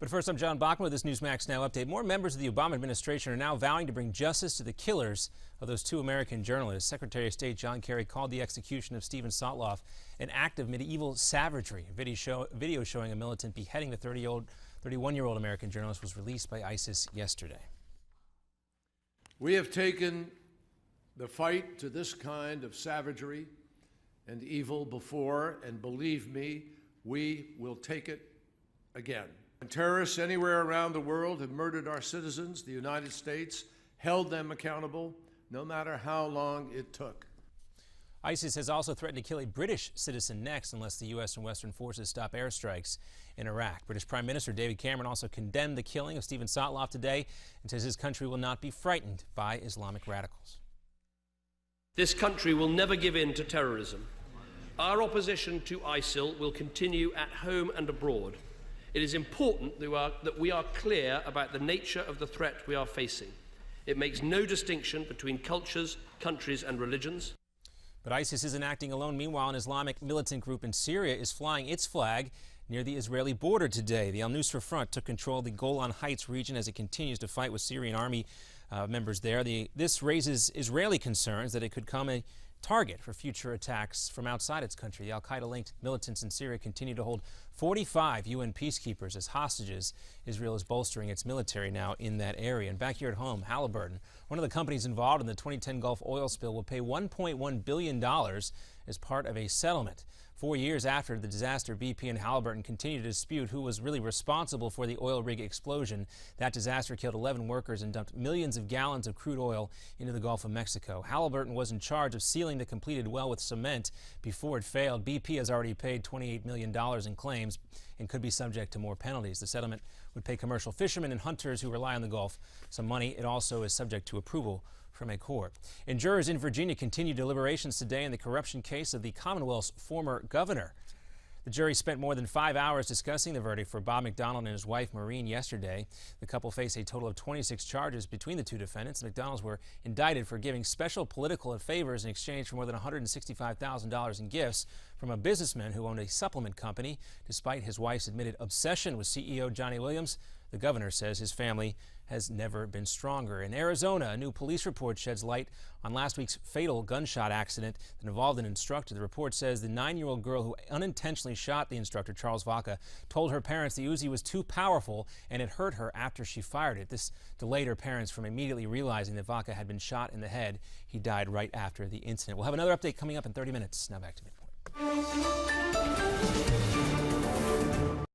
But first, I'm John Bachman with this Newsmax Now update. More members of the Obama administration are now vowing to bring justice to the killers of those two American journalists. Secretary of State John Kerry called the execution of Stephen Sotloff an act of medieval savagery. A video showing a militant beheading the 31-year-old American journalist was released by ISIS yesterday. We have taken the fight to this kind of savagery and evil before, and believe me, we will take it again. When terrorists anywhere around the world have murdered our citizens, the United States held them accountable, no matter how long it took. ISIS has also threatened to kill a British citizen next unless the U.S. and Western forces stop airstrikes in Iraq. British Prime Minister David Cameron also condemned the killing of Stephen Sotloff today and says his country will not be frightened by Islamic radicals. This country will never give in to terrorism. Our opposition to ISIL will continue at home and abroad. It is important that we are clear about the nature of the threat we are facing. It makes no distinction between cultures, countries and religions. But ISIS isn't acting alone. Meanwhile, an Islamic militant group in Syria is flying its flag near the Israeli border today. The al-Nusra Front took control of the Golan Heights region as it continues to fight with Syrian army members there. This raises Israeli concerns that it could become a target for future attacks from outside its country. The al-Qaeda-linked militants in Syria continue to hold 45 UN peacekeepers as hostages. Israel is bolstering its military now in that area. And back here at home, Halliburton, one of the companies involved in the 2010 Gulf oil spill, will pay $1.1 billion as part of a settlement. 4 years after the disaster, BP and Halliburton continue to dispute who was really responsible for the oil rig explosion. That disaster killed 11 workers and dumped millions of gallons of crude oil into the Gulf of Mexico. Halliburton was in charge of sealing the completed well with cement before it failed. BP has already paid $28 million in claims and could be subject to more penalties. The settlement would pay commercial fishermen and hunters who rely on the Gulf some money. It also is subject to approval from a court. And jurors in Virginia continue deliberations today in the corruption case of the Commonwealth's former governor. The jury spent more than 5 hours discussing the verdict for Bob McDonald and his wife Maureen yesterday. The couple face a total of 26 charges between the two defendants. The McDonalds were indicted for giving special political favors in exchange for more than $165,000 in gifts from a businessman who owned a supplement company. Despite his wife's admitted obsession with CEO Johnny Williams, the governor says his family has never been stronger. In Arizona, a new police report sheds light on last week's fatal gunshot accident that involved an instructor. The report says the 9-year-old girl who unintentionally shot the instructor, Charles Vaca, told her parents the Uzi was too powerful and it hurt her after she fired it. This delayed her parents from immediately realizing that Vaca had been shot in the head. He died right after the incident. We'll have another update coming up in 30 minutes. Now back to Midpoint.